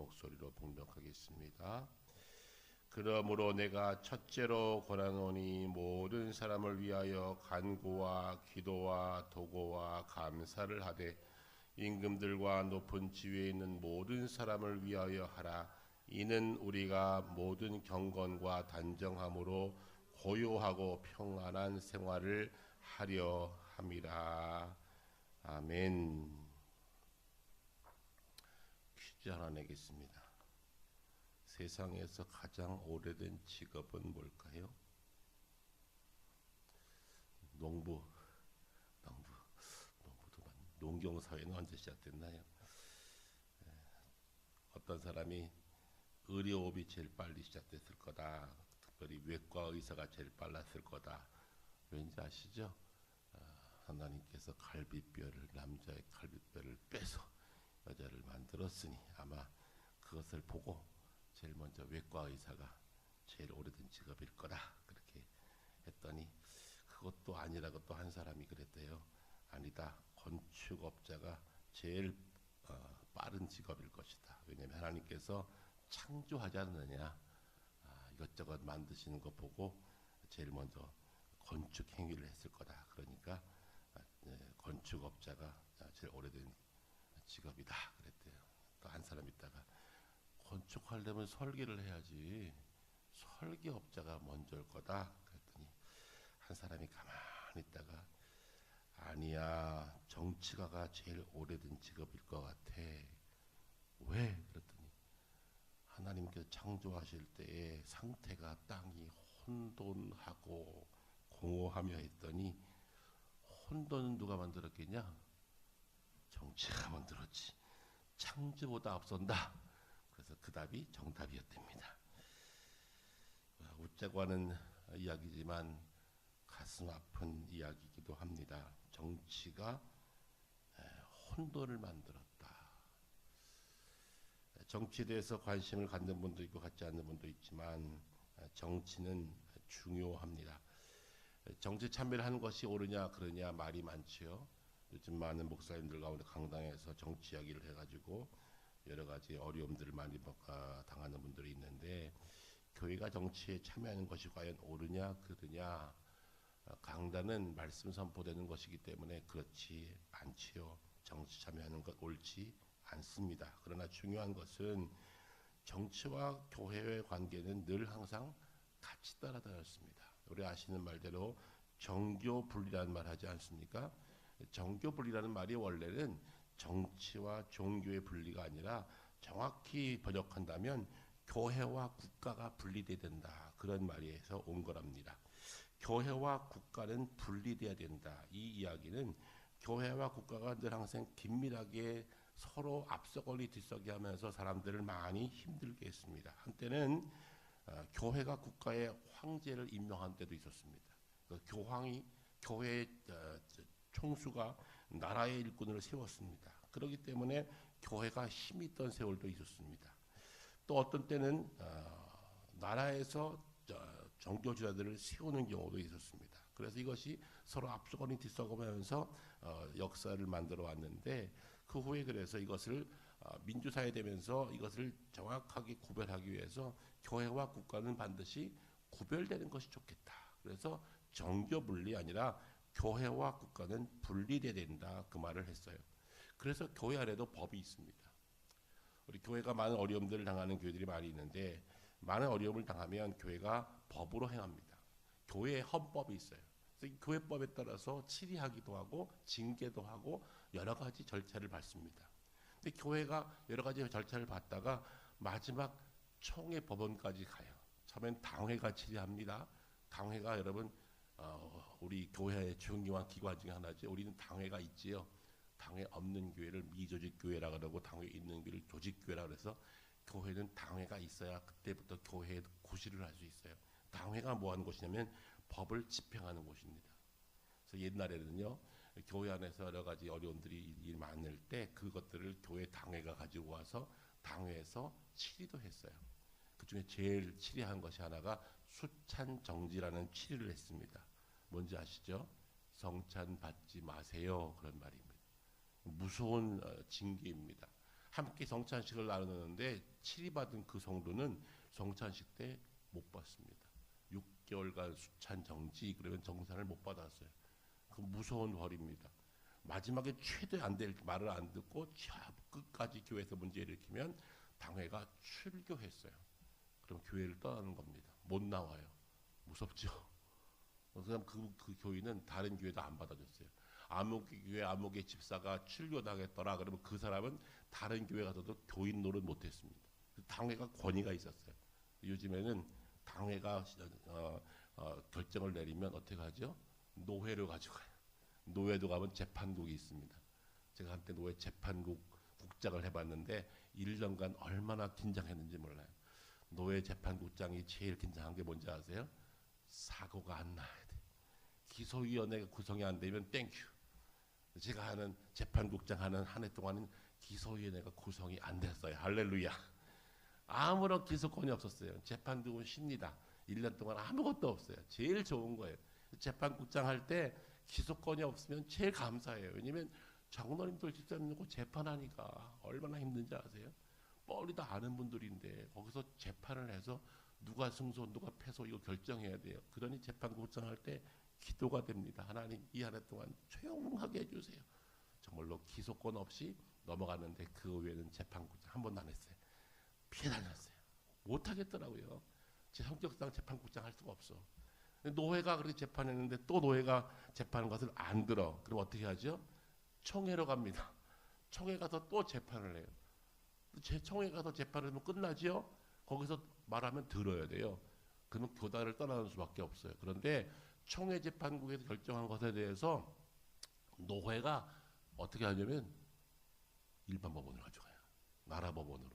목소리로 봉독하겠습니다. 그러므로 내가 첫째로 권하노니 모든 사람을 위하여 간구와 기도와 도고와 감사를 하되 임금들과 높은 지위에 있는 모든 사람을 위하여 하라. 이는 우리가 모든 경건과 단정함으로 고요하고 평안한 생활을 하려 함이라. 아멘. 퀴즈 하나 내겠습니다. 세상에서 가장 오래된 직업은 뭘까요? 농부도 농경사회는 언제 시작됐나요? 어떤 사람이 의료업이 제일 빨리 시작됐을 거다. 특별히 외과 의사가 제일 빨랐을 거다. 왠지 아시죠? 하나님께서 남자의 갈비뼈를 빼서 여자를 만들었으니 아마 그것을 보고 제일 먼저 외과 의사가 제일 오래된 직업일 거다 그렇게 했더니 그것도 아니라고 또 한 사람이 그랬대요. 아니다. 건축업자가 제일 빠른 직업일 것이다. 왜냐하면 하나님께서 창조하지 않느냐, 이것저것 만드시는 거 보고 제일 먼저 건축 행위를 했을 거다. 그러니까 건축업자가 제일 오래된 직업이다 그랬대요. 또 한 사람 있다가 건축하려면 설계를 해야지 설계업자가 먼저일 거다 그랬더니 한 사람이 가만히 있다가 아니야, 정치가가 제일 오래된 직업일 것 같아. 왜? 그랬더니 하나님께서 창조하실 때에 상태가 땅이 혼돈하고 공허하며 했더니 혼돈은 누가 만들었겠냐? 정치가 만들었지. 창조보다 앞선다. 그래서 그 답이 정답이었답니다. 웃자고 하는 이야기지만 가슴 아픈 이야기이기도 합니다. 정치가 혼돈을 만들었다. 정치에 대해서 관심을 갖는 분도 있고 갖지 않는 분도 있지만 정치는 중요합니다. 정치 참여를 하는 것이 옳으냐 그러냐 말이 많지요. 요즘 많은 목사님들 가운데 강당에서 정치 이야기를 해가지고 여러 가지 어려움들을 많이 당하는 분들이 있는데 교회가 정치에 참여하는 것이 과연 옳으냐 그르냐 강단은 말씀 선포되는 것이기 때문에 그렇지 않지요. 정치 참여하는 것 옳지 않습니다. 그러나 중요한 것은 정치와 교회의 관계는 늘 항상 같이 따라다녔습니다. 우리 아시는 말대로 정교분리라는 말 하지 않습니까? 정교분리라는 말이 원래는 정치와 종교의 분리가 아니라 정확히 번역한다면 교회와 국가가 분리돼야 된다. 그런 말에서 온 거랍니다. 교회와 국가는 분리돼야 된다. 이 이야기는 교회와 국가가 늘 항상 긴밀하게 서로 앞서거리 뒤서기 하면서 사람들을 많이 힘들게 했습니다. 한때는 교회가 국가의 황제를 임명한 때도 있었습니다. 교황이 교회의 총수가 나라의 일꾼을 세웠습니다. 그렇기 때문에 교회가 힘이 있던 세월도 있었습니다. 또 어떤 때는 나라에서 정교지자들을 세우는 경우도 있었습니다. 그래서 이것이 서로 앞서거니 뒤서가면서 역사를 만들어 왔는데 그 후에 그래서 이것을 민주사회 되면서 이것을 정확하게 구별하기 위해서 교회와 국가는 반드시 구별되는 것이 좋겠다. 그래서 정교분리 아니라 교회와 국가는 분리돼야 된다. 그 말을 했어요. 그래서 교회 안에도 법이 있습니다. 우리 교회가 많은 어려움들을 당하는 교회들이 많이 있는데 많은 어려움을 당하면 교회가 법으로 행합니다. 교회에 헌법이 있어요. 그래서 교회법에 따라서 치리하기도 하고 징계도 하고 여러 가지 절차를 밟습니다. 근데 교회가 여러 가지 절차를 밟다가 마지막 총회 법원까지 가요. 처음엔 당회가 치리합니다. 당회가 여러분 우리 교회의 중요한 기관 중에 하나죠. 우리는 당회가 있지요. 당회 없는 교회를 미조직 교회라고 그러고 당회 있는 교회를 조직 교회라고 해서 교회는 당회가 있어야 그때부터 교회에 구실을 할 수 있어요. 당회가 뭐 하는 곳이냐면 법을 집행하는 곳입니다. 그래서 옛날에는요. 교회 안에서 여러 가지 어려움들이 많을 때 그것들을 교회 당회가 가지고 와서 당회에서 치리도 했어요. 그중에 제일 치리한 것이 하나가 수찬정지라는 치리를 했습니다. 뭔지 아시죠? 성찬 받지 마세요. 그런 말입니다. 무서운 징계입니다. 함께 성찬식을 나누는데 치리받은 그 성도는 성찬식 때 못 받습니다. 6개월간 수찬 정지 그러면 정산을 못 받았어요. 그 무서운 벌입니다. 마지막에 최대 안 될 말을 안 듣고 끝까지 교회에서 문제 일으키면 당회가 출교했어요. 그럼 교회를 떠나는 겁니다. 못 나와요. 무섭죠. 그럼 그 교인은 다른 교회도 안 받아줬어요. 아무 교회 아무개 집사가 출교당했더라. 그러면 그 사람은 다른 교회 가서도 교인 노릇 못했습니다. 당회가 권위가 있었어요. 요즘에는 당회가 결정을 내리면 어떻게 하죠? 노회를 가져가요. 노회도 가면 재판국이 있습니다. 제가 한때 노회 재판국 국장을 해봤는데 1년간 얼마나 긴장했는지 몰라요. 노회 재판국장이 제일 긴장한 게 뭔지 아세요? 사고가 안 나야 돼. 기소위원회가 구성이 안 되면 땡큐. 제가 하는 재판국장 하는 한 해 동안은 기소위원회가 구성이 안 됐어요. 할렐루야. 아무런 기소권이 없었어요. 재판국은 쉽니다. 1년 동안 아무것도 없어요. 제일 좋은 거예요. 재판국장 할 때 기소권이 없으면 제일 감사해요. 왜냐면 장로님들 집사님 놓고 재판하니까 얼마나 힘든지 아세요? 뻔히 다 아는 분들인데 거기서 재판을 해서 누가 승소 누가 패소 이거 결정해야 돼요. 그러니 재판국장 할 때 기도가 됩니다. 하나님 이 한 해 동안 조용하게 해주세요. 정말로 기소권 없이 넘어갔는데 그 외에는 재판국장 한 번도 안 했어요. 피해 다녔어요. 못하겠더라고요. 제 성격상 재판국장 할 수가 없어. 노회가 그렇게 재판했는데 또 노회가 재판한 것을 안 들어. 그럼 어떻게 하죠? 총회로 갑니다. 총회 가서 또 재판을 해요. 총회 가서 재판을 하면 끝나지요? 거기서 말하면 들어야 돼요. 그러면 교단을 떠나는 수밖에 없어요. 그런데 총회 재판국에서 결정한 것에 대해서 노회가 어떻게 하냐면 일반 법원을 가져가요. 나라 법원으로.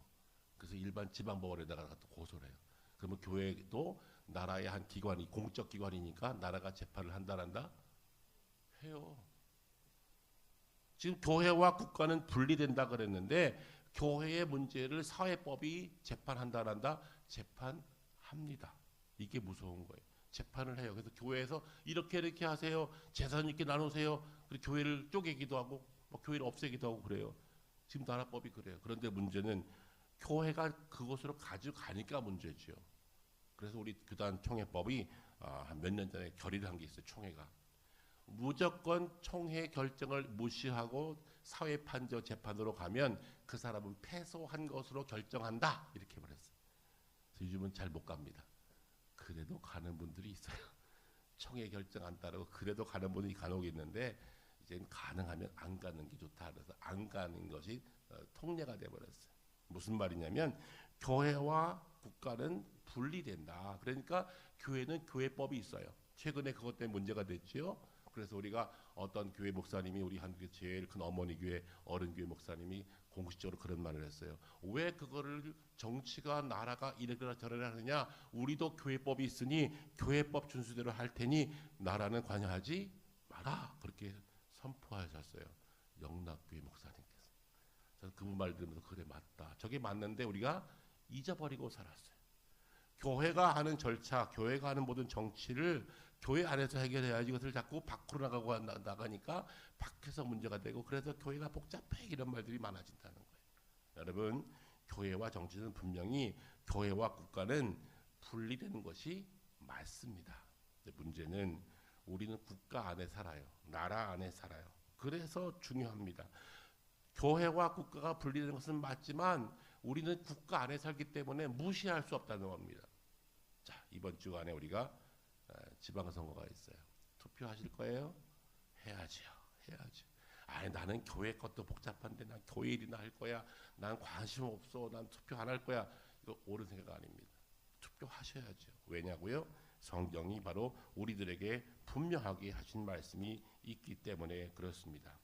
그래서 일반 지방 법원에다가 또 고소를 해요. 그러면 교회도 나라의 한 기관이 공적 기관이니까 나라가 재판을 한다 해요. 지금 교회와 국가는 분리된다 그랬는데 교회의 문제를 사회법이 재판한다 재판합니다. 이게 무서운 거예요. 재판을 해요. 그래서 교회에서 이렇게 하세요. 재산 이렇게 나누세요. 그리고 교회를 쪼개기도 하고 교회를 없애기도 하고 그래요. 지금 나라법이 그래요. 그런데 문제는 교회가 그것으로 가져가니까 문제죠. 그래서 우리 교단 총회법이 한 몇 년 전에 결의를 한 게 있어요. 총회가 무조건 총회 결정을 무시하고 사회 판정 재판으로 가면 그 사람은 패소한 것으로 결정한다 이렇게 말했어요. 그래서 요즘은 잘 못 갑니다. 그래도 가는 분들이 있어요. 총회 결정 안 따르고 그래도 가는 분이 간혹 있는데 이제는 가능하면 안 가는 게 좋다. 그래서 안 가는 것이 통례가 돼버렸어요. 무슨 말이냐면 교회와 국가는 분리된다. 그러니까 교회는 교회법이 있어요. 최근에 그것 때문에 문제가 됐죠. 그래서 우리가 어떤 교회 목사님이 우리 한국의 제일 큰 어머니 교회 어른교회 목사님이 공식적으로 그런 말을 했어요. 왜 그거를 정치가 나라가 이래라 저래라 하느냐. 우리도 교회법이 있으니 교회법 준수대로 할 테니 나라는 관여하지 마라. 그렇게 선포하셨어요. 영락교회 목사님께서. 저는 그 말 들으면서 그래 맞다. 저게 맞는데 우리가 잊어버리고 살았어요. 교회가 하는 절차, 교회가 하는 모든 정치를 교회 안에서 해결해야지 이것을 자꾸 밖으로 나가니까 밖에서 문제가 되고 그래서 교회가 복잡해 이런 말들이 많아진다는 거예요. 여러분 교회와 정치는 분명히 교회와 국가는 분리되는 것이 맞습니다. 문제는 우리는 국가 안에 살아요. 나라 안에 살아요. 그래서 중요합니다. 교회와 국가가 분리되는 것은 맞지만 우리는 국가 안에 살기 때문에 무시할 수 없다는 겁니다. 자, 이번 주간에 우리가 지방선거가 있어요. 투표하실 거예요? 해야지요. 해야죠. 아니 나는 교회 것도 복잡한데 난 교회 일이나 할 거야. 난 관심 없어. 난 투표 안 할 거야. 이거 옳은 생각 아닙니다. 투표하셔야죠. 왜냐고요? 성경이 바로 우리들에게 분명하게 하신 말씀이 있기 때문에 그렇습니다.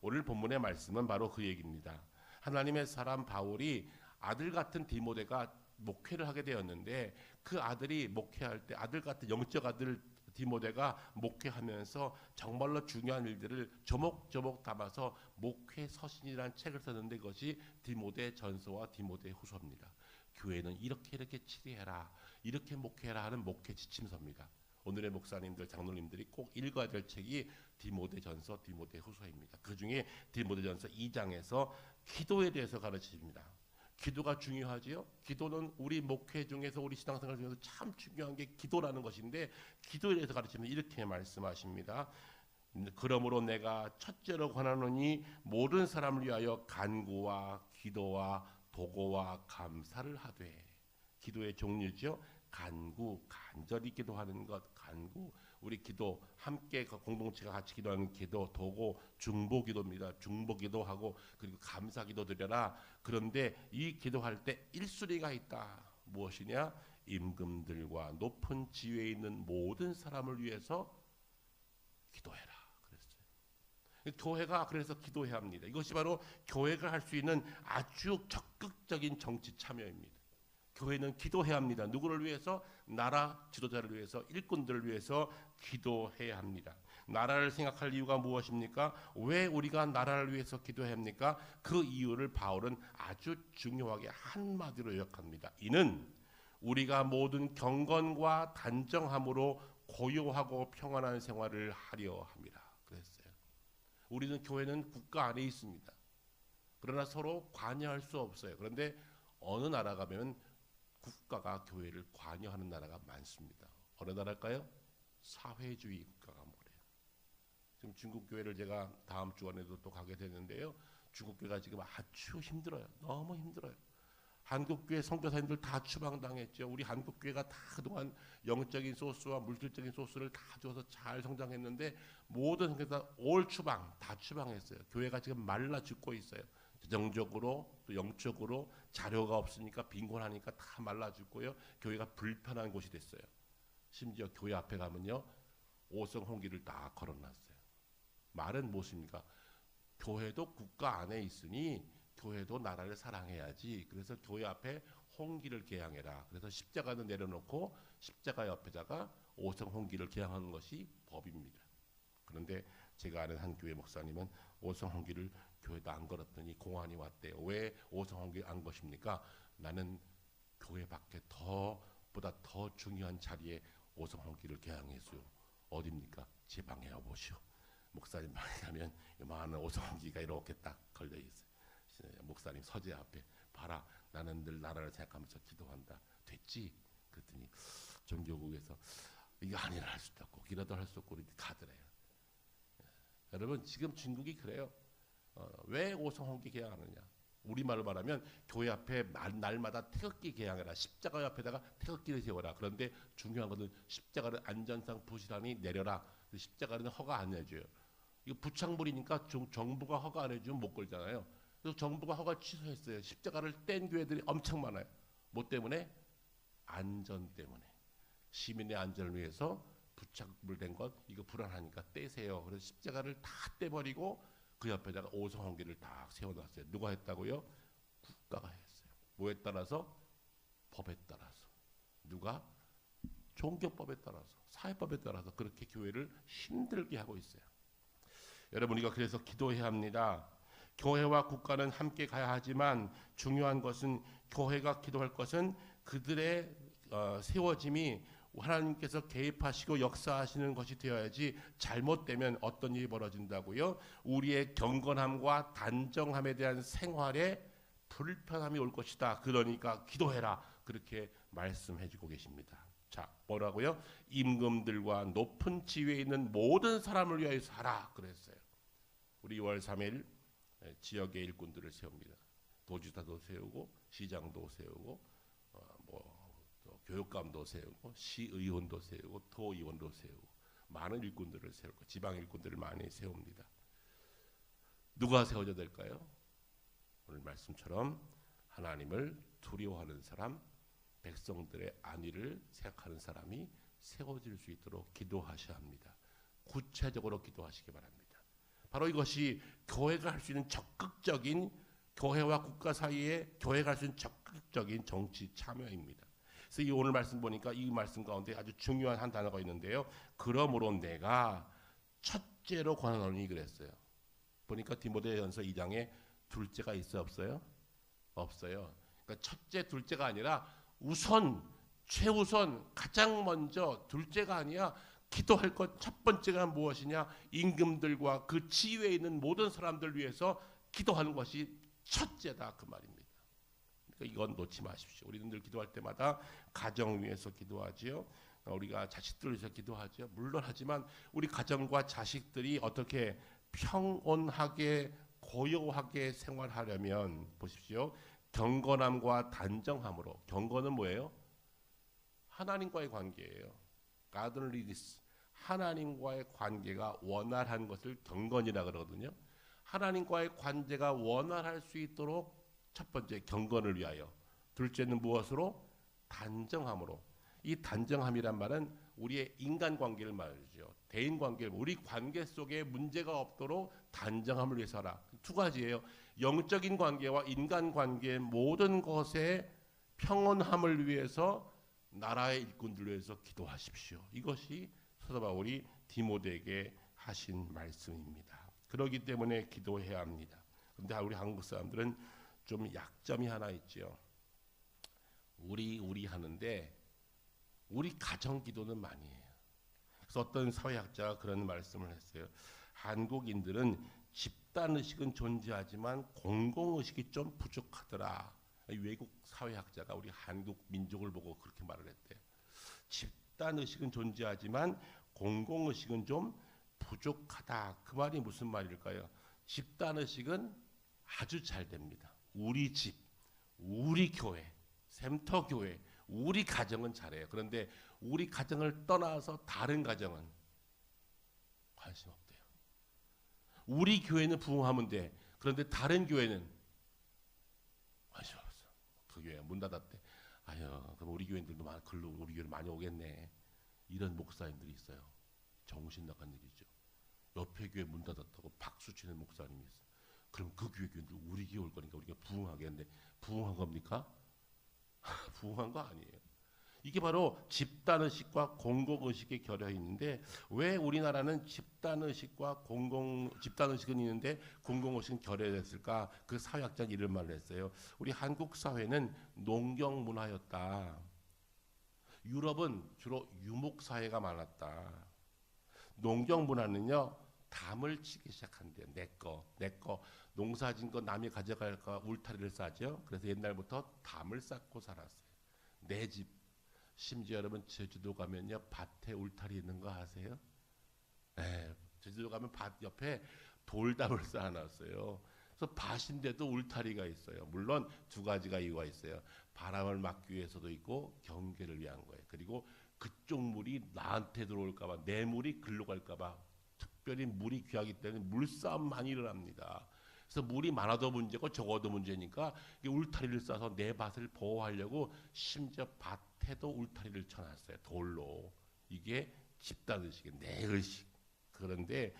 오늘 본문의 말씀은 바로 그 얘기입니다. 하나님의 사람 바울이 아들 같은 디모데가 목회를 하게 되었는데 그 아들이 목회할 때 아들 같은 영적 아들 디모데가 목회하면서 정말로 중요한 일들을 조목조목 담아서 목회 서신이라는 책을 썼는데 그것이 디모데 전서와 디모데 후서입니다. 교회는 이렇게 치리해라 이렇게 목회해라 하는 목회 지침서입니다. 오늘의 목사님들, 장로님들이 꼭 읽어야 될 책이 디모데전서, 디모데후서입니다. 그 중에 디모데전서 2장에서 기도에 대해서 가르칩니다. 기도가 중요하지요. 기도는 우리 목회 중에서, 우리 신앙생활 중에서 참 중요한 게 기도라는 것인데, 기도에 대해서 가르치면 이렇게 말씀하십니다. 그러므로 내가 첫째로 권하노니 모든 사람을 위하여 간구와 기도와 도고와 감사를 하되. 기도의 종류죠. 간구, 간절히 기도하는 것, 간구. 우리 기도, 함께 공동체가 같이 기도하는 기도, 도고, 중보기도입니다. 중보기도하고 그리고 감사기도 드려라. 그런데 이 기도할 때 1순위가 있다. 무엇이냐? 임금들과 높은 지위에 있는 모든 사람을 위해서 기도해라. 그랬어요. 교회가 그래서 기도해야 합니다. 이것이 바로 교회가 할 수 있는 아주 적극적인 정치 참여입니다. 교회는 기도해야 합니다. 누구를 위해서? 나라 지도자를 위해서, 일꾼들을 위해서 기도해야 합니다. 나라를 생각할 이유가 무엇입니까? 왜 우리가 나라를 위해서 기도해야 합니까? 그 이유를 바울은 아주 중요하게 한마디로 요약합니다. 이는 우리가 모든 경건과 단정함으로 고요하고 평안한 생활을 하려 함이라 그랬어요. 우리는 교회는 국가 안에 있습니다. 그러나 서로 관여할 수 없어요. 그런데 어느 나라 가면 국가가 교회를 관여하는 나라가 많습니다. 어느 나라일까요? 사회주의 국가가 뭐래요. 지금 중국 교회를 제가 다음 주간에도 또 가게 되는데요. 중국 교회가 지금 아주 힘들어요. 너무 힘들어요. 한국 교회 선교사님들 다 추방당했죠. 우리 한국 교회가 다 그동안 영적인 소스와 물질적인 소스를 다 줘서 잘 성장했는데 모든 선교사 올 추방, 다 추방했어요. 교회가 지금 말라 죽고 있어요. 재정적으로 또 영적으로 자료가 없으니까 빈곤하니까 다 말라 죽고요. 교회가 불편한 곳이 됐어요. 심지어 교회 앞에 가면요, 오성 홍기를 다 걸어놨어요. 말은 무엇입니까? 교회도 국가 안에 있으니 교회도 나라를 사랑해야지. 그래서 교회 앞에 홍기를 개양해라. 그래서 십자가는 내려놓고 십자가 옆에다가 오성 홍기를 개양하는 것이 법입니다. 그런데 제가 아는 한 교회 목사님은 오성 홍기를 교회도 안 걸었더니 공안이 왔대요. 왜 오성 홍기 안 것입니까? 나는 교회 밖에 보다 더 중요한 자리에 오성 홍기를 개양했어요. 어딥니까? 제 방에 와보시오. 목사님 방에 가면 많은 오성 홍기가 이렇게 딱 걸려 있어요. 목사님 서재 앞에 봐라. 나는 늘 나라를 생각하면서 기도한다. 됐지? 그랬더니 종교국에서 이거 아니라 할 수도 없고 이라도 할 수 없고 이렇게 가더래요. 여러분 지금 중국이 그래요. 왜 오성홍기 개양하느냐? 우리말로 말하면 교회 앞에 날마다 태극기 개양해라. 십자가 옆에다가 태극기를 세워라. 그런데 중요한 것은 십자가를 안전상 부실하니 내려라. 십자가는 허가 안 해줘요. 이거 부착물이니까 정부가 허가 안 해주면 못 걸잖아요. 그래서 정부가 허가 취소했어요. 십자가를 뗀 교회들이 엄청 많아요. 뭐 때문에? 안전 때문에. 시민의 안전을 위해서 부착물된 것 이거 불안하니까 떼세요. 그래서 십자가를 다 떼버리고 그 옆에다가 오성홍기를 딱 세워놨어요. 누가 했다고요? 국가가 했어요. 뭐에 따라서? 법에 따라서. 누가? 종교법에 따라서, 사회법에 따라서 그렇게 교회를 힘들게 하고 있어요. 여러분 우리가 그래서 기도해야 합니다. 교회와 국가는 함께 가야 하지만 중요한 것은 교회가 기도할 것은 그들의 세워짐이 하나님께서 개입하시고 역사하시는 것이 되어야지 잘못되면 어떤 일이 벌어진다고요? 우리의 경건함과 단정함에 대한 생활에 불편함이 올 것이다. 그러니까 기도해라. 그렇게 말씀해주고 계십니다. 자, 뭐라고요? 임금들과 높은 지위에 있는 모든 사람을 위하여 하라 그랬어요. 우리 6월 3일 지역의 일꾼들을 세웁니다. 도지사도 세우고 시장도 세우고 교육감도 세우고 시의원도 세우고 도의원도 세우고 많은 일꾼들을 세우고 지방 일꾼들을 많이 세웁니다. 누가 세워져야 될까요? 오늘 말씀처럼 하나님을 두려워하는 사람, 백성들의 안위를 생각하는 사람이 세워질 수 있도록 기도하셔야 합니다. 구체적으로 기도하시기 바랍니다. 바로 이것이 교회가 할 수 있는 적극적인, 교회와 국가 사이에 교회가 할 수 있는 적극적인 정치 참여입니다. 그래서 이 오늘 말씀 보니까 이 말씀 가운데 아주 중요한 한 단어가 있는데요. 그러므로 내가 첫째로 권하노니 그랬어요. 보니까 디모데전서 2장에 둘째가 있어 없어요? 없어요. 그러니까 첫째, 둘째가 아니라 우선 최우선 가장 먼저 둘째가 아니야. 기도할 것 첫 번째가 무엇이냐? 임금들과 그 지위에 있는 모든 사람들 위해서 기도하는 것이 첫째다 그 말입니다. 그러니까 이건 놓지 마십시오. 우리는 늘 기도할 때마다 가정 위해서 기도하지요. 우리가 자식들 위해서 기도하죠. 물론 하지만 우리 가정과 자식들이 어떻게 평온하게 고요하게 생활하려면 보십시오. 경건함과 단정함으로. 경건은 뭐예요? 하나님과의 관계예요. godliness. 하나님과의 관계가 원활한 것을 경건이라 그러거든요. 하나님과의 관계가 원활할 수 있도록 첫 번째 경건을 위하여, 둘째는 무엇으로? 단정함으로. 이 단정함이란 말은 우리의 인간관계를 말이죠. 대인관계, 우리 관계 속에 문제가 없도록 단정함을 위해서 하라. 두 가지예요. 영적인 관계와 인간관계의 모든 것에 평온함을 위해서 나라의 일꾼들을 위해서 기도하십시오. 이것이 사도 바울이 디모데에게 하신 말씀입니다. 그렇기 때문에 기도해야 합니다. 그런데 우리 한국 사람들은 좀 약점이 하나 있죠. 우리 하는데 우리 가정 기도는 많이 해요. 그래서 어떤 사회학자가 그런 말씀을 했어요. 한국인들은 집단의식은 존재하지만 공공의식이 좀 부족하더라. 외국 사회학자가 우리 한국 민족을 보고 그렇게 말을 했대요. 집단의식은 존재하지만 공공의식은 좀 부족하다. 그 말이 무슨 말일까요? 집단의식은 아주 잘 됩니다. 우리 집, 우리 교회, 샘터교회, 우리 가정은 잘해요. 그런데 우리 가정을 떠나서 다른 가정은 관심 없대요. 우리 교회는 부흥하면 돼. 그런데 다른 교회는 관심 없어. 그 교회 문 닫았대. 아유, 그럼 우리 교회들도 글로 우리 교회를 많이 오겠네. 이런 목사님들이 있어요. 정신 나간 얘기죠. 옆에 교회 문 닫았다고 박수 치는 목사님이 있어. 그럼 그 교회들 우리 교회 올 거니까 우리가 부흥하겠는데 부흥한 겁니까? 부흥한 거 아니에요. 이게 바로 집단의식과 공공의식의 결여에 있는데 왜 우리나라는 집단의식은 있는데 공공의식은 결여됐을까? 그 사회학자는 이런 말을 했어요. 우리 한국 사회는 농경 문화였다. 유럽은 주로 유목 사회가 많았다. 농경 문화는요. 담을 치기 시작한대요. 내 거. 농사진 거 남이 가져갈까 울타리를 싸죠. 그래서 옛날부터 담을 쌓고 살았어요. 내 집. 심지어 여러분 제주도 가면요. 밭에 울타리 있는 거 아세요? 네, 제주도 가면 밭 옆에 돌담을 쌓아놨어요. 그래서 밭인데도 울타리가 있어요. 물론 두 가지가 이유가 있어요. 바람을 막기 위해서도 있고 경계를 위한 거예요. 그리고 그쪽 물이 나한테 들어올까 봐, 내 물이 글로 갈까 봐 특별히 물이 귀하기 때문에 물싸움 많이 일어납니다. 그래서 물이 많아도 문제고 적어도 문제니까 울타리를 쌓아서 내 밭을 보호하려고 심지어 밭에도 울타리를 쳐놨어요. 돌로. 이게 집단의식이에요. 내 의식. 그런데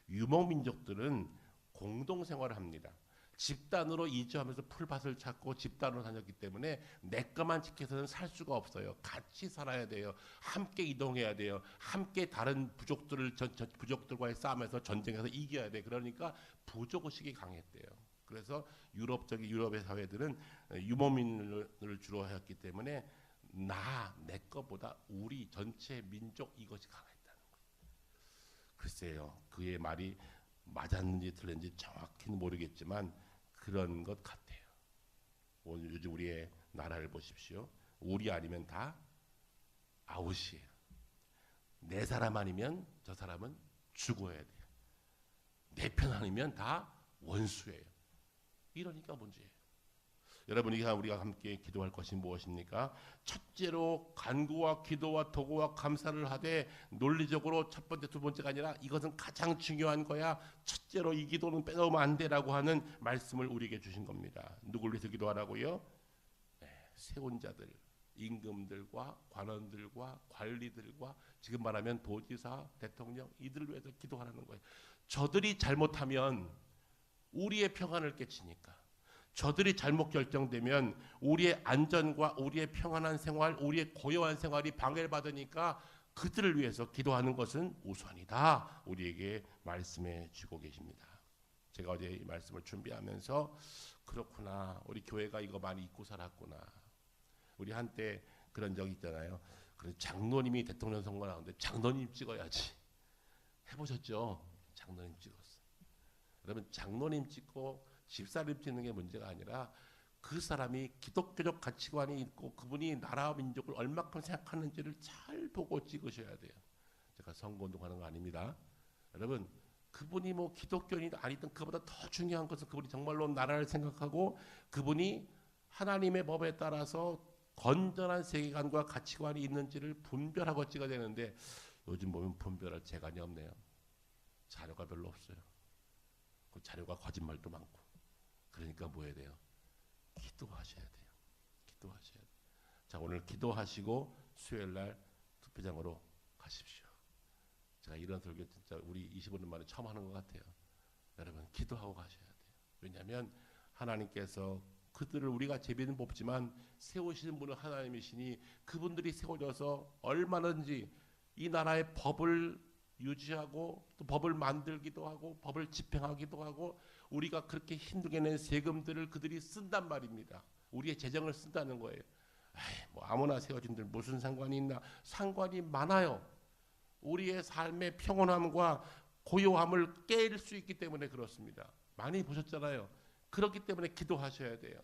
유목민족들은 공동생활을 합니다. 집단으로 이주하면서 풀밭을 찾고 집단으로 다녔기 때문에 내 것만 지켜서는 살 수가 없어요. 같이 살아야 돼요. 함께 이동해야 돼요. 함께 다른 부족들과의 싸움에서 전쟁에서 이겨야 돼. 그러니까 부족의식이 강했대요. 그래서 유럽의 사회들은 유목민을 주로 하였기 때문에 내 것보다 우리 전체 민족 이것이 강했다는 거예요. 글쎄요. 그의 말이 맞았는지 틀렸는지 정확히는 모르겠지만 그런 것 같아요. 오늘 요즘 우리의 나라를 보십시오. 우리 아니면 다 아웃이에요. 내 사람 아니면 저 사람은 죽어야 돼요. 내 편 아니면 다 원수예요. 이러니까 문제예요. 여러분, 우리가 함께 기도할 것이 무엇입니까? 첫째로 간구와 기도와 도구와 감사를 하되 논리적으로 첫 번째, 두 번째가 아니라 이것은 가장 중요한 거야. 첫째로 이 기도는 빼놓으면 안 되라고 하는 말씀을 우리에게 주신 겁니다. 누굴 위해서 기도하라고요? 세운 자들, 임금들과 관원들과 관리들과 지금 말하면 도지사, 대통령 이들을 위해서 기도하라는 거예요. 저들이 잘못하면 우리의 평안을 깨치니까. 저들이 잘못 결정되면 우리의 안전과 우리의 평안한 생활, 우리의 고요한 생활이 방해를 받으니까 그들을 위해서 기도하는 것은 우선이다. 우리에게 말씀해 주고 계십니다. 제가 어제 이 말씀을 준비하면서 그렇구나. 우리 교회가 이거 많이 잊고 살았구나. 우리 한때 그런 적이 있잖아요. 그래서 장로님이 대통령 선거 나오는데 장로님 찍어야지. 해보셨죠? 장로님 찍었어. 여러분 장로님 찍고 집사님 찍는 게 문제가 아니라 그 사람이 기독교적 가치관이 있고 그분이 나라와 민족을 얼마큼 생각하는지를 잘 보고 찍으셔야 돼요. 제가 선거운동하는 거 아닙니다. 여러분 그분이 뭐 기독교인이 아니든 그보다 더 중요한 것은 그분이 정말로 나라를 생각하고 그분이 하나님의 법에 따라서 건전한 세계관과 가치관이 있는지를 분별하고 찍어야 되는데 요즘 보면 분별할 재간이 없네요. 자료가 별로 없어요. 그 자료가 거짓말도 많고. 그러니까 뭐 해야 돼요? 기도하셔야 돼요. 기도하셔야 돼요. 자, 오늘 기도하시고 수요일 날 투표장으로 가십시오. 제가 이런 설교 진짜 우리 25년 만에 처음 하는 것 같아요. 여러분 기도하고 가셔야 돼요. 왜냐하면 하나님께서 그들을 우리가 제비는 뽑지만 세우시는 분은 하나님이시니 그분들이 세워져서 얼마든지 이 나라의 법을 유지하고 또 법을 만들기도 하고 법을 집행하기도 하고 우리가 그렇게 힘들게 낸 세금들을 그들이 쓴단 말입니다. 우리의 재정을 쓴다는 거예요. 뭐 아무나 세워진들 무슨 상관이 있나? 상관이 많아요. 우리의 삶의 평온함과 고요함을 깰 수 있기 때문에 그렇습니다. 많이 보셨잖아요. 그렇기 때문에 기도하셔야 돼요.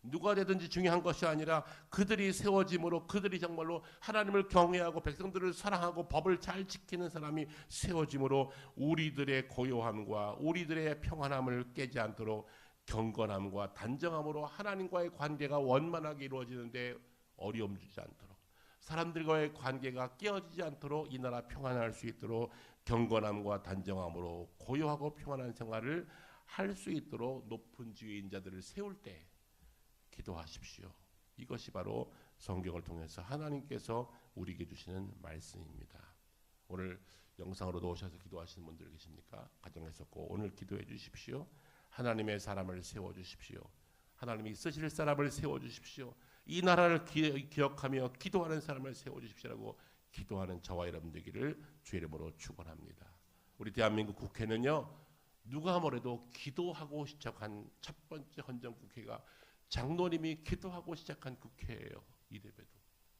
누가 되든지 중요한 것이 아니라 그들이 세워짐으로 그들이 정말로 하나님을 경외하고 백성들을 사랑하고 법을 잘 지키는 사람이 세워짐으로 우리들의 고요함과 우리들의 평안함을 깨지 않도록 경건함과 단정함으로 하나님과의 관계가 원만하게 이루어지는데 어려움 주지 않도록 사람들과의 관계가 깨어지지 않도록 이 나라 평안할 수 있도록 경건함과 단정함으로 고요하고 평안한 생활을 할 수 있도록 높은 지위의 인자들을 세울 때 기도하십시오. 이것이 바로 성경을 통해서 하나님께서 우리에게 주시는 말씀입니다. 오늘 영상으로도 오셔서 기도하시는 분들 계십니까? 가정에서 꼭 오늘 기도해 주십시오. 하나님의 사람을 세워주십시오. 하나님이 쓰실 사람을 세워주십시오. 이 나라를 기억하며 기도하는 사람을 세워주십시오라고 기도하는 저와 여러분 되기를 주의 이름으로 축원합니다. 우리 대한민국 국회는요. 누가 뭐래도 기도하고 시작한 첫 번째 헌정국회가 장로님이 기도하고 시작한 국회예요. 이래봬도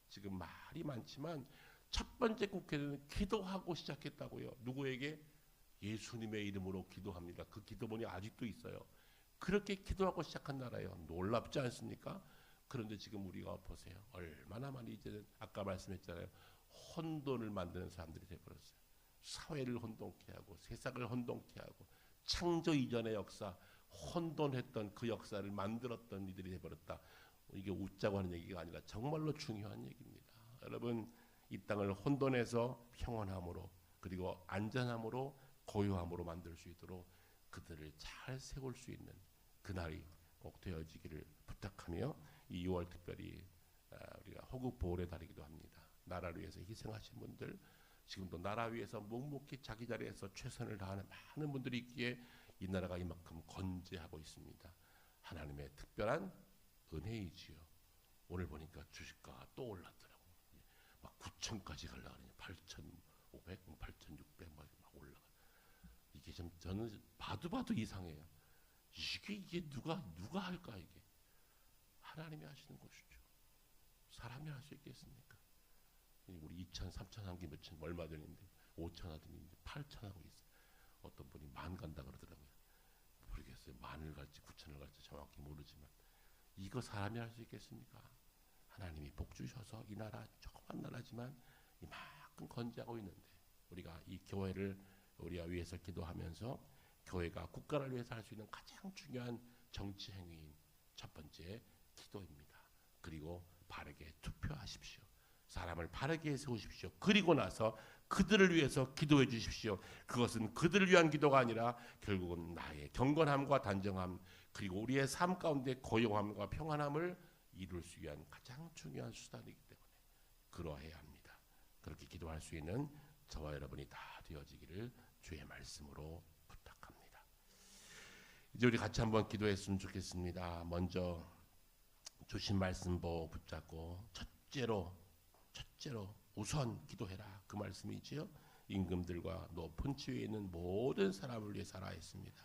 지금 말이 많지만 첫 번째 국회는 기도하고 시작했다고요. 누구에게? 예수님의 이름으로 기도합니다. 그 기도문이 아직도 있어요. 그렇게 기도하고 시작한 나라예요. 놀랍지 않습니까? 그런데 지금 우리가 보세요. 얼마나 많이 이제는 아까 말씀했잖아요. 혼돈을 만드는 사람들이 되어버렸어요. 사회를 혼돈케 하고 세상을 혼돈케 하고 창조 이전의 역사 혼돈했던 그 역사를 만들었던 이들이 되어버렸다. 이게 웃자고 하는 얘기가 아니라 정말로 중요한 얘기입니다. 여러분 이 땅을 혼돈해서 평온함으로 그리고 안전함으로 고요함으로 만들 수 있도록 그들을 잘 세울 수 있는 그날이 꼭 되어지기를 부탁하며 이 6월 특별히 우리가 호국 보훈의 달이기도 합니다. 나라를 위해서 희생하신 분들 지금도 나라 위해서 묵묵히 자기 자리에서 최선을 다하는 많은 분들이 있기에 이 나라가 이만큼 건재하고 있습니다. 하나님의 특별한 은혜이지요. 오늘 보니까 주식가가 또 올랐더라고요. 막 9천까지 가려고 하니 8,500, 8,600 막 올라가. 이게 좀 저는 봐도 이상해요. 이게 누가 할까 이게? 하나님이 하시는 것이죠. 사람이 할 수 있겠습니까? 우리 2천, 3천 한 게 몇천 얼마 전인데 5천 하더니 8천 하고 있어요. 어떤 분이 만 간다 그러더라고요. 모르겠어요. 만을 갈지 9천을 갈지 정확히 모르지만 이거 사람이 할 수 있겠습니까? 하나님이 복 주셔서 이 나라 조그만 나라지만 이만큼 건재하고 있는데 우리가 이 교회를 우리가 위해서 기도하면서 교회가 국가를 위해서 할 수 있는 가장 중요한 정치 행위인 첫 번째 기도입니다. 그리고 바르게 투표하십시오. 사람을 바르게 세우십시오. 그리고 나서 그들을 위해서 기도해 주십시오. 그것은 그들을 위한 기도가 아니라 결국은 나의 경건함과 단정함 그리고 우리의 삶 가운데 고요함과 평안함을 이룰 수 위한 가장 중요한 수단이기 때문에 그러해야 합니다. 그렇게 기도할 수 있는 저와 여러분이 다 되어지기를 주의 말씀으로 부탁합니다. 이제 우리 같이 한번 기도했으면 좋겠습니다. 먼저 주신 말씀 보고 붙잡고 첫째로 우선 기도해라 그 말씀이지요. 임금들과 높은 지위에 있는 모든 사람을 위해 살아 했습니다.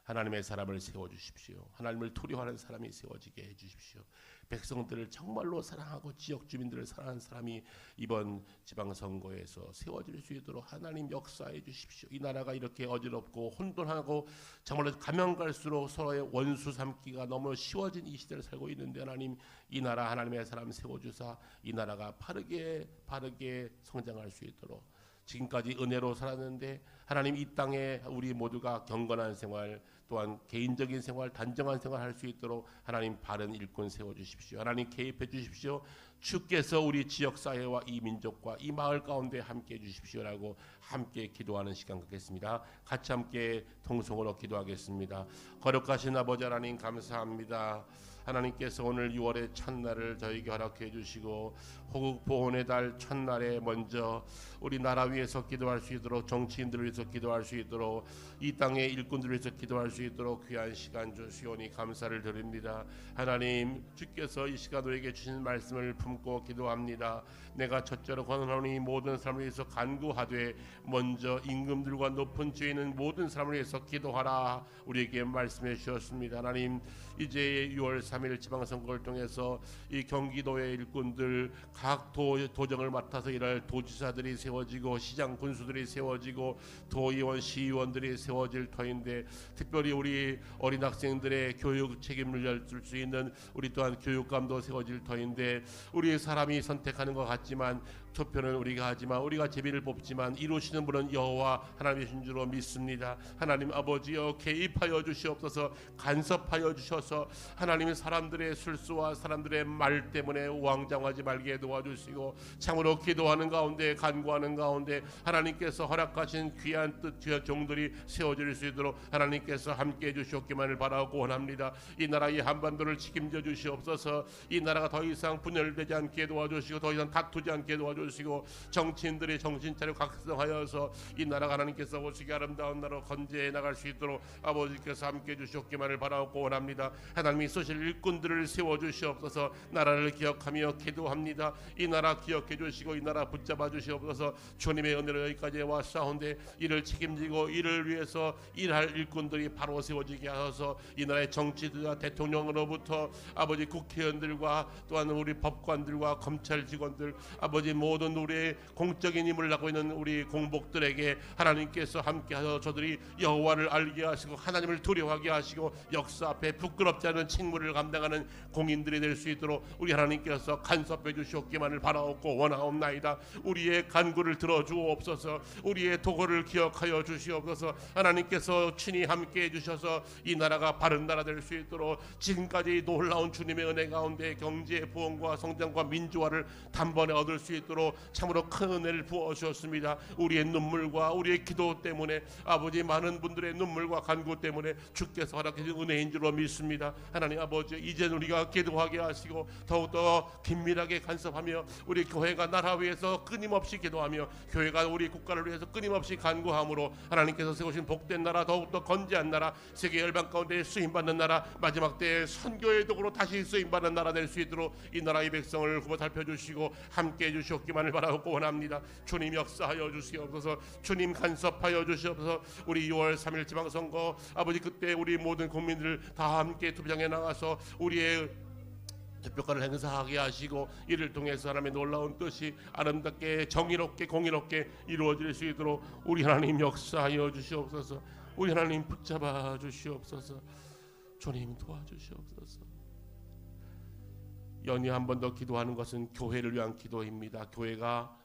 하나님의 사람을 세워주십시오. 하나님을 두려워하는 사람이 세워지게 해주십시오. 백성들을 정말로 사랑하고 지역 주민들을 사랑하는 사람이 이번 지방선거에서 세워질 수 있도록 하나님 역사해 주십시오. 이 나라가 이렇게 어지럽고 혼돈하고 정말로 가면 갈수록 서로의 원수 삼기가 너무 쉬워진 이 시대를 살고 있는데 하나님, 이 나라 하나님의 사람 세워주사 이 나라가 바르게 성장할 수 있도록, 지금까지 은혜로 살았는데 하나님 이 땅에 우리 모두가 경건한 생활, 또한 개인적인 생활, 단정한 생활 할 수 있도록 하나님 바른 일꾼 세워주십시오. 하나님 개입해 주십시오. 주께서 우리 지역사회와 이 민족과 이 마을 가운데 함께 해주십시오라고 함께 기도하는 시간 갖겠습니다. 같이 함께 통성으로 기도하겠습니다. 거룩하신 아버지 하나님 감사합니다. 하나님께서 오늘 6월의 첫날을 저에게 허락해 주시고 호국 보훈의 달 첫날에 먼저 우리 나라 위해서 기도할 수 있도록, 정치인들을 위해서 기도할 수 있도록, 이 땅의 일꾼들을 위해서 기도할 수 있도록 귀한 시간 주시오니 감사를 드립니다. 하나님, 주께서 이 시간 우리에게 주신 말씀을 품고 기도합니다. 내가 첫째로 권하노니 모든 사람을 위해서 간구하되 먼저 임금들과 높은 지에 있는 모든 사람을 위해서 기도하라 우리에게 말씀해 주셨습니다. 하나님, 이제 6월 3일 지방선거를 통해서 이 경기도의 일꾼들, 각 도정을 맡아서 일할 도지사들이 세워지고 시장 군수들이 세워지고 도의원 시의원들이 세워질 터인데, 특별히 우리 어린 학생들의 교육 책임을 질 수 있는 우리 또한 교육감도 세워질 터인데, 우리 사람이 선택하는 것 같지만 투표는 우리가 하지만, 우리가 제비를 뽑지만 이루시는 분은 여호와 하나님이신 줄로 믿습니다. 하나님 아버지여, 개입하여 주시옵소서. 간섭하여 주셔서 하나님의 사람들의 술수와 사람들의 말 때문에 우왕좌왕하지 말게 도와주시고, 참으로 기도하는 가운데 간구하는 가운데 하나님께서 허락하신 귀한 뜻, 귀한 종들이 세워질 수 있도록 하나님께서 함께해 주시옵기만을 바라고 원합니다. 이 나라의 한반도를 책임져 주시옵소서. 이 나라가 더 이상 분열되지 않게 도와주시고, 더 이상 다투지 않게 도와주시고, 정치인들이 정신 차려 각성하여서 이 나라가 하나님께서 오시기 아름다운 나라로 건재해 나갈 수 있도록 아버지께서 함께해 주시옵기만을 바라고 원합니다. 하나님이 쓰실 일꾼들을 세워 주시옵소서. 나라를 기억하며 기도합니다. 이 나라 기억해 주시고 이 나라 붙잡아 주시옵소서. 주님의 은혜로 여기까지 왔사온데 이를 책임지고 이를 위해서 일할 일꾼들이 바로 세워지게 하셔서 이 나라의 정치들과 대통령으로부터 아버지 국회의원들과 또한 우리 법관들과 검찰 직원들, 아버지 모든 우리의 공적인 힘을 하고 있는 우리 공복들에게 하나님께서 함께하셔서 저들이 여호와를 알게 하시고 하나님을 두려워하게 하시고 역사 앞에 부끄럽지 않은 직무를 감당하는 공인들이 될 수 있도록 우리 하나님께서 간섭해 주시옵기만을 바라옵고 원하옵나이다. 우리의 간구를 들어주옵소서. 우리의 도고를 기억하여 주시옵소서. 하나님께서 친히 함께해 주셔서 이 나라가 바른 나라 될 수 있도록 지금까지 놀라운 주님의 은혜 가운데 경제 부흥과 성장과 민주화를 단번에 얻을 수 있도록 참으로 큰 은혜를 부어 주셨습니다. 우리의 눈물과 우리의 기도 때문에, 아버지 많은 분들의 눈물과 간구 때문에 주께서 허락해 주신 은혜인 줄로 믿습니다. 하나님 아버지, 이제 우리가 기도하게 하시고 더욱더 긴밀하게 간섭하며 우리 교회가 나라 위해서 끊임없이 기도하며 교회가 우리 국가를 위해서 끊임없이 간구함으로 하나님께서 세우신 복된 나라, 더욱더 건재한 나라, 세계 열방 가운데 쓰임받는 나라, 마지막 때에 선교의 도구로 다시 쓰임받는 나라 될 수 있도록 이 나라의 백성을 구워 살펴주시고 함께해 주시옵기만을 바라고 원합니다. 주님 역사하여 주시옵소서. 주님 간섭하여 주시옵소서. 우리 6월 3일 지방선거 아버지, 그때 우리 모든 국민들 다 함께 투표장에 나가서 우리의 투표권을 행사하게 하시고 이를 통해서 하나님의 놀라운 뜻이 아름답게 정의롭게 공의롭게 이루어질 수 있도록 우리 하나님 역사하여 주시옵소서. 우리 하나님 붙잡아 주시옵소서. 주님 도와주시옵소서. 연이 한 번 더 기도하는 것은 교회를 위한 기도입니다. 교회가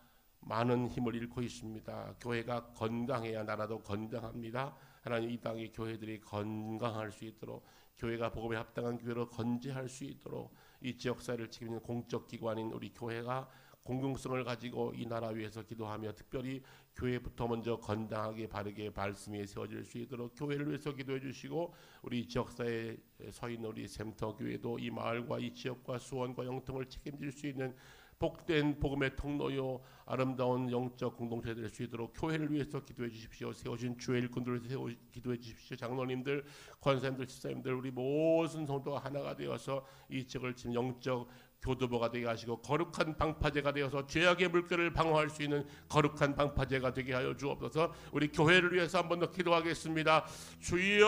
많은 힘을 잃고 있습니다. 교회가 건강해야 나라도 건강합니다. 하나님, 이 땅의 교회들이 건강할 수 있도록, 교회가 복음에 합당한 교회로 건재할 수 있도록 이 지역사회를 책임지는 공적 기관인 우리 교회가 공공성을 가지고 이 나라 위해서 기도하며, 특별히 교회부터 먼저 건강하게 바르게 말씀에 세워질 수 있도록 교회를 위해서 기도해 주시고, 우리 지역사회에 서 있는 우리 샘터교회도 이 마을과 이 지역과 수원과 영통을 책임질 수 있는 복된 복음의 통로요 아름다운 영적 공동체 될 수 있도록 교회를 위해서 기도해 주십시오. 세우신 주의 일꾼들을 위해서 기도해 주십시오. 장로님들, 권사님들, 집사님들, 우리 모든 성도가 하나가 되어서 이 지역을 지금 영적 교두보가 되게 하시고 거룩한 방파제가 되어서 죄악의 물결을 방어할 수 있는 거룩한 방파제가 되게 하여 주옵소서. 우리 교회를 위해서 한 번 더 기도하겠습니다. 주여,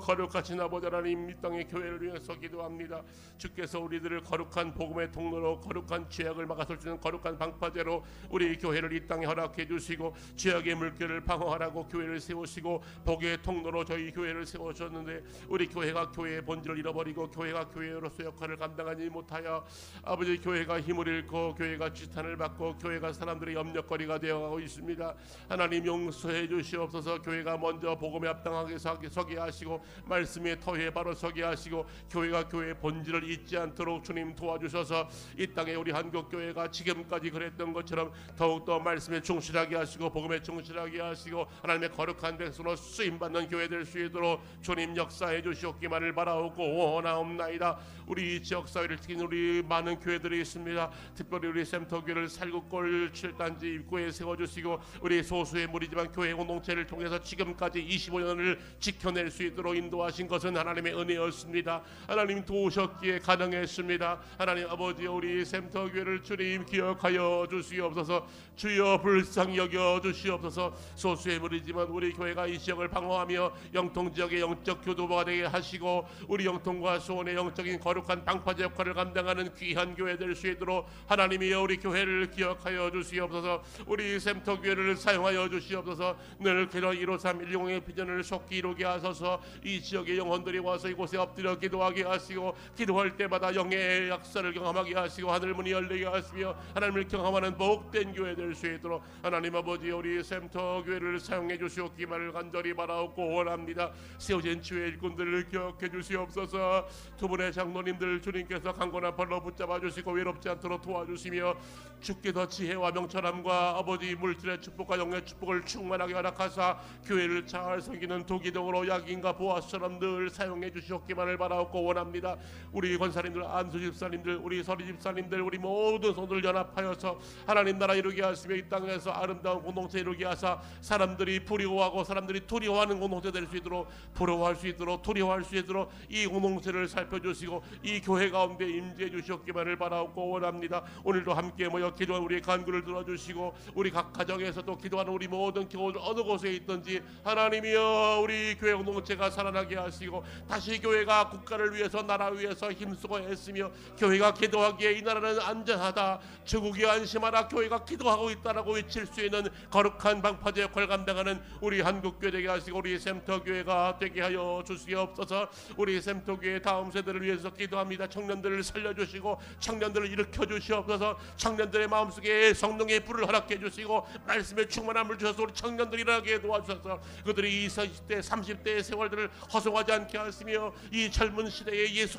거룩하신 아버지 하나님, 이 땅의 교회를 위해서 기도합니다. 주께서 우리들을 거룩한 복음의 통로로, 거룩한 죄악을 막아설 수 있는 거룩한 방파제로 우리 교회를 이 땅에 허락해 주시고 죄악의 물결을 방어하라고 교회를 세우시고 복의 통로로 저희 교회를 세우셨는데, 우리 교회가 교회의 본질을 잃어버리고 교회가 교회로서 역할을 감당하지 못하여 아버지 교회가 힘을 잃고 교회가 지탄을 받고 교회가 사람들의 염려거리가 되어가고 있습니다. 하나님 용서해 주시옵소서. 교회가 먼저 복음에 합당하게 서게 하시고 말씀의 터에 바로 서게 하시고 교회가 교회의 본질을 잊지 않도록 주님 도와주셔서 이 땅에 우리 한국교회가 지금까지 그랬던 것처럼 더욱더 말씀에 충실하게 하시고 복음에 충실하게 하시고 하나님의 거룩한 백성으로 쓰임받는 교회 될 수 있도록 주님 역사해 주시옵기만을 바라오고 원하옵나이다. 우리 지역사회를 지킨 우리 많은 교회들이 있습니다. 특별히 우리 샘터교회를 살구골 7단지 입구에 세워주시고 우리 소수의 무리지만 교회 공동체를 통해서 지금까지 25년을 지켜낼 수 있도록 인도하신 것은 하나님의 은혜였습니다. 하나님 도우셨기에 가능했습니다. 하나님 아버지, 우리 샘터교회를 주님 기억하여 주시옵소서. 주여 불쌍히 여겨 주시옵소서. 소수의 무리지만 우리 교회가 이 지역을 방어하며 영통지역의 영적 교도보가 되게 하시고 우리 영통과 수원의 영적인 거룩한 방파제 역할을 감당하는 귀한 교회 될 수 있도록 하나님이 우리 교회를 기억하여 주시옵소서. 우리 샘터교회를 사용하여 주시옵소서. 늘 그런 153-160의 비전을 속히 이루게 하소서. 이 지역의 영혼들이 와서 이곳에 엎드려 기도하게 하시고 기도할 때마다 영의 역사를 경험하게 하시고 하늘문이 열리게 하시며 하나님을 경험하는 복된 교회 될 수 있도록 하나님 아버지, 우리 샘터교회를 사용해 주시옵기만을 간절히 바라옵고 원합니다. 세워진 주의 일꾼들을 기억해 주시옵소서. 두 분의 장로님들 주님께서 강건한 발로 붙잡아 주시고 외롭지 않도록 도와주시며 주께서 지혜와 명철함과 아버지 물질의 축복과 영의 축복을 충만하게 허락하사 교회를 잘 섬기는 도기동으로 야긴과 보아스처럼 늘 사용해 주시옵기만을 바라옵고 원합니다. 우리 권사님들, 안수 집사님들, 우리 서리 집사님들, 우리 모든 손을 연합하여서 하나님 나라 이루게 하시며 이 땅에서 아름다운 공동체 이루게 하사 사람들이 부러워하고 사람들이 두려워하는 공동체 될 수 있도록, 부러워할 수 있도록, 두려워할 수 있도록 이 공동체를 살펴주시고 이 교회 가운데 임재해 주시옵기만을 바라옵고 원합니다. 오늘도 함께 모여 기도한 우리의 간구를 들어주시고 우리 각 가정에서도 기도하는 우리 모든 교우들 어느 곳에 있든지 하나님이여 우리 교회 공동체가 살아나게 하시고 다시 교회가 국가를 위해서 나라 위해서 힘쓰고 애쓰며 교회가 기도하기에 이 나라는 안전하다, 조국이 안심하라, 교회가 기도하고 있다라고 외칠 수 있는 거룩한 방파제 역할을 감당하는 우리 한국교회 되게 하시고 우리 샘터교회가 되게 하여 주시옵소서. 우리 샘터교회 다음 세대를 위해서 기도합니다. 청년들을 살려주시고 청년들을 일으켜 주시옵소서. 청년들의 마음속에 성령의 불을 허락해 주시고 말씀에 충만함을 주셔서 우리 청년들이 일어나게 도와주셔서 그들이 20대 30대의 세월들을 허송하지 않게 하시며 이 젊은 시대에 예수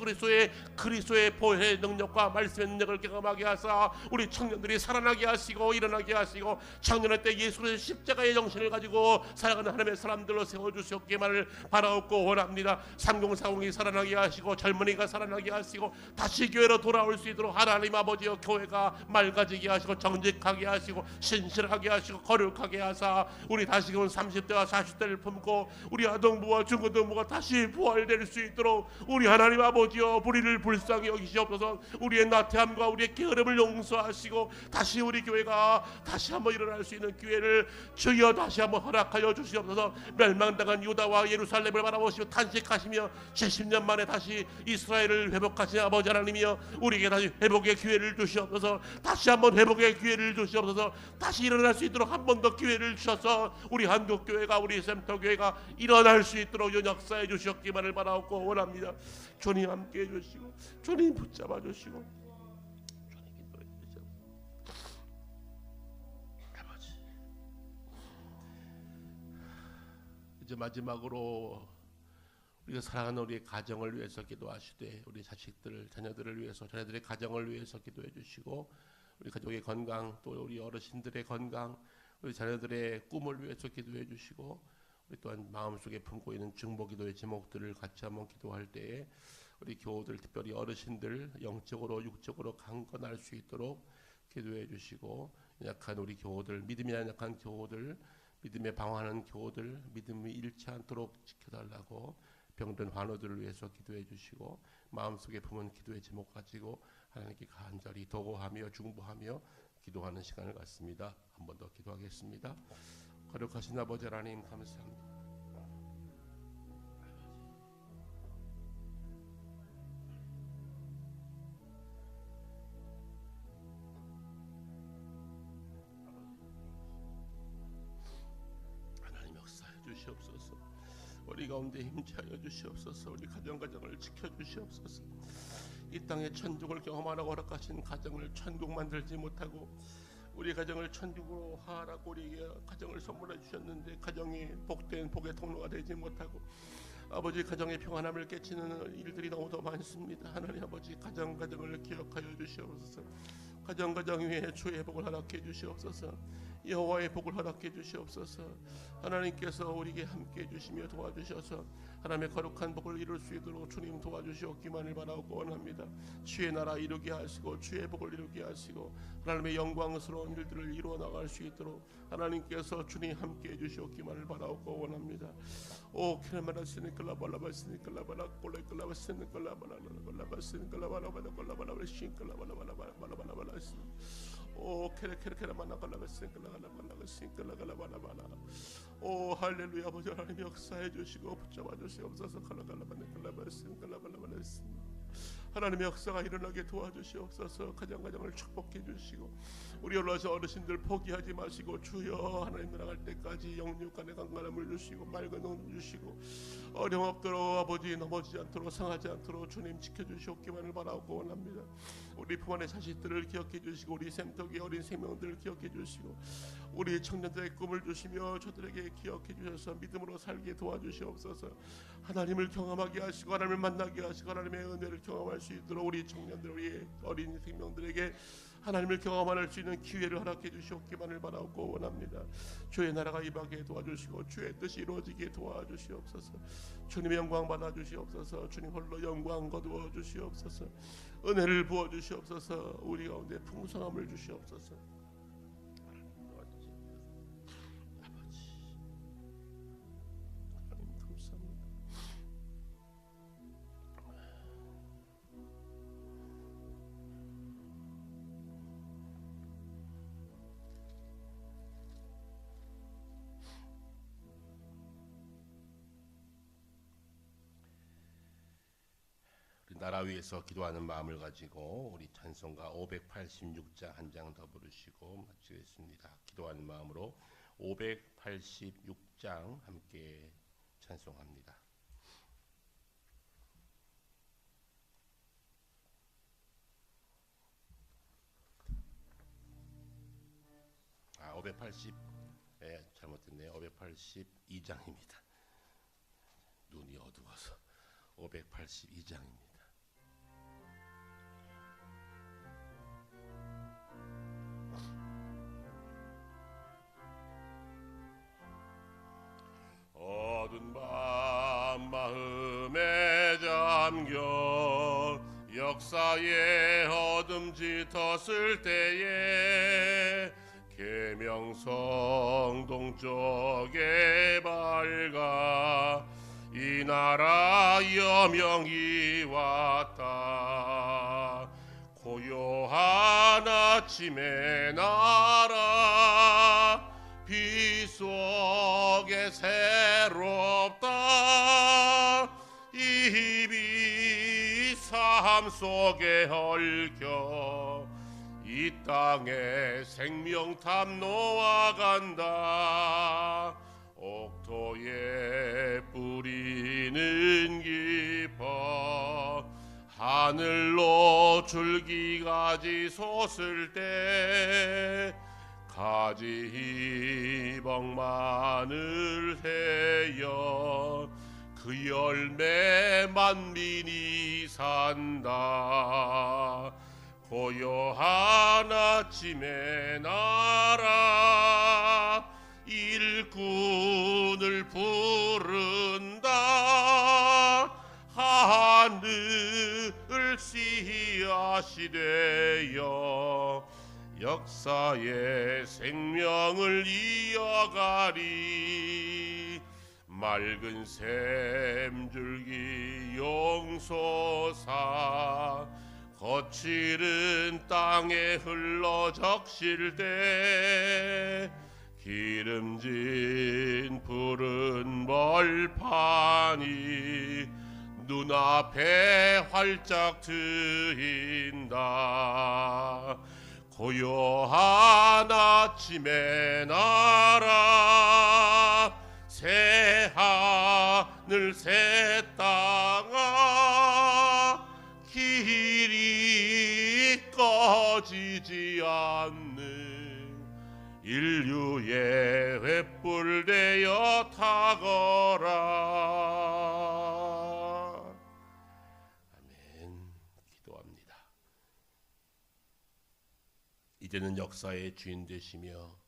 그리스도의 보혈의 능력과 말씀의 능력을 경험하게 하사 우리 청년들이 살아나게 하시고 일어나게 하시고 청년의 때 예수 그리스도의 십자가의 정신을 가지고 살아가는 하나님의 사람들로 세워주시옵기만을 바라옵고 원합니다. 3040이 살아나게 하시고 젊은이가 살아나게 하시고 다시 교회로 돌아올 수 있도록 하나님 아버지여 교회가 맑아지게 하시고 정직하게 하시고 신실하게 하시고 거룩하게 하사 우리 다시금 30대와 40대를 품고 우리 아동부와 중고등부가 다시 부활될 수 있도록 우리 하나님 아버지여 불의를 불쌍히 여기시옵소서. 우리의 나태함과 우리의 게으름을 용서하시고 다시 우리 교회가 다시 한번 일어날 수 있는 기회를 주여 다시 한번 허락하여 주시옵소서. 멸망당한 유다와 예루살렘을 바라보시며 탄식하시며 70년 만에 다시 이스라엘을 회복하신 아버지 하나님이여 우리에게 다시 회복의 기회를 주시옵소서. 다시 한번 회복의 기회를 주시옵소서. 다시 일어날 수 있도록 한 번 더 기회를 주셔서 우리 한국교회가 우리 샘터교회가 일어날 수 있도록 역사해 주시옵기만을 바라옵고 원합니다. 주님 함께해 주시고 주님 붙잡아 주시고 주님 인도해 주시옵소서. 아버지, 이제 마지막으로 우리가 사랑하는 우리의 가정을 위해서 기도하시되 우리 자식들, 자녀들을 위해서, 자녀들의 가정을 위해서 기도해 주시고 우리 가족의 건강, 또 우리 어르신들의 건강, 우리 자녀들의 꿈을 위해서 기도해 주시고 우리 또한 마음속에 품고 있는 중보기도의 제목들을 같이 한번 기도할 때에 우리 교우들, 특별히 어르신들 영적으로 육적으로 강건할 수 있도록 기도해 주시고 약한 우리 교우들, 믿음이 약한 교우들, 믿음에 방황하는 교우들 믿음이 잃지 않도록 지켜달라고 병든 환우들을 위해서 기도해 주시고 마음속에 품은 기도의 제목 가지고 하나님께 간절히 도구하며 중보하며 기도하는 시간을 갖습니다. 한 번 더 기도하겠습니다. 거룩하신 아버지 하나님 감사합니다. 하나님 역사해 주시옵소서. 우리 가운데 힘차여 주시옵소서. 우리 가정을 지켜주시옵소서. 이 땅의 천국을 경험하라고 허락하신 가정을 천국 만들지 못하고 우리 가정을 천국으로 하라고 우리에게 가정을 선물해 주셨는데 가정이 복된 복의 통로가 되지 못하고 아버지 가정의 평안함을 깨치는 일들이 너무도 많습니다. 하나님 아버지 가정을 기억하여 주시옵소서. 가정 위에 주의 복을 허락해 주시옵소서. 여호와의 복을 허락해 주시옵소서. 하나님께서 우리에게 함께해 주시며 도와주셔서 하나님의 거룩한 복을 이룰 수 있도록 주님 도와주시옵기만을 바라고 원합니다. 주의 나라 이루게 하시고 주의 복을 이루게 하시고 하나님의 영광스러운 일들을 이루어 나갈 수 있도록 하나님께서 주님 함께해 주시옵기만을 바라고 원합니다. 오 크레마라스니 클라발라바스니 클라바라 콜레클라바스니 클라바라바스니 클라바라바라바라바라신 클라바라바라바라바라바라스 오 케레케레케라마나갈라바스니 클라갈라갈라가신 클라갈라바라바라 오 할렐루야. 아버지 하나님 역사해 주시고 붙잡아 주시옵소서. 칼라갈라바네 클라바스니 클라발라바라스 하나님의 역사가 일어나게 도와주시옵소서. 가정을 축복해 주시고 우리 어르신들 포기하지 마시고 주여 하나님 나라갈 때까지 영육간의 강건함을 주시고 맑은 눈 주시고 어려움 없도록 아버지 넘어지지 않도록 상하지 않도록 주님 지켜주시옵기만을 바라고 원합니다. 우리 품 안의 자식들을 기억해 주시고 우리 샘터기 어린 생명들을 기억해 주시고 우리 청년들의 꿈을 주시며 저들에게 기억해 주셔서 믿음으로 살게 도와주시옵소서. 하나님을 경험하게 하시고 하나님을 만나게 하시고 하나님의 은혜를 경험할 수 있도록 우리 청년들 우리 어린 생명들에게 하나님을 경험할 수 있는 기회를 허락해 주시옵기만을 바라고 원합니다. 주의 나라가 임하게 도와주시고 주의 뜻이 이루어지게 도와주시옵소서. 주님의 영광 받아 주시옵소서. 주님 홀로 영광 거두어 주시옵소서. 은혜를 부어 주시옵소서. 우리 가운데 풍성함을 주시옵소서. 나라 위에서 기도하는 마음을 가지고 우리 찬송가 586장 한 장 더 부르시고 마치겠습니다. 기도하는 마음으로 586장 함께 찬송합니다. 580 잘못됐네요. 582장입니다. 눈이 어두워서 582장입니다. 어두운 밤 마음에 잠겨 역사의 어둠 짙었을 때에 계명성 동쪽에 밝아 이 나라 여명이 왔다. 고요한 아침의 나라 빛 속에 새롭다. 이 빛 삶 속에 얽혀 이 땅에 생명탐 놓아간다. 옥토의 뿌리는 깊어 하늘로 줄기가지 솟을 때 가지 희복만을 헤여 그 열매 만민이 산다. 고요한 아침의 나라 일꾼을 부른다. 하늘 씨앗이 되어 역사의 생명을 이어가리. 맑은 샘줄기 용솟아 거칠은 땅에 흘러 적실 때 기름진 푸른 벌판이 눈앞에 활짝 트인다. 고요한 아침의 나라 새 하늘 새 땅아 길이 꺼지지 않는 인류의 횃불 되어 타거라. 아멘. 기도합니다. 이제는 역사의 주인 되시며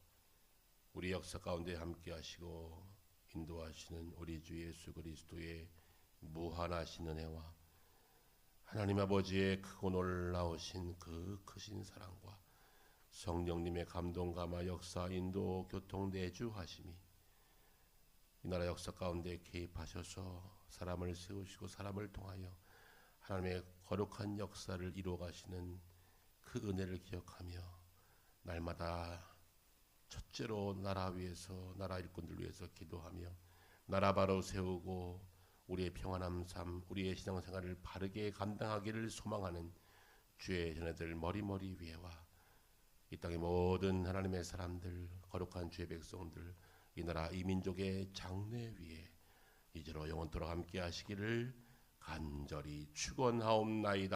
우리 역사 가운데 함께 하시고 인도하시는 우리 주 예수 그리스도의 무한하신 은혜와 하나님 아버지의 크고 놀라우신 그 크신 사랑과 성령님의 감동 감화 역사 인도 교통 내주하심이 이 나라 역사 가운데 개입하셔서 사람을 세우시고 사람을 통하여 하나님의 거룩한 역사를 이루어가시는 그 은혜를 기억하며 날마다 첫째로 나라 위해서 나라 일꾼들 위해서 기도하며 나라 바로 세우고 우리의 평안한 삶 우리의 신앙생활을 바르게 감당하기를 소망하는 주의 자녀들 머리머리 위에와 이 땅의 모든 하나님의 사람들 거룩한 주의 백성들 이 나라 이 민족의 장래 위에 이제로 영원토록 함께 하시기를 간절히 축원하옵나이다.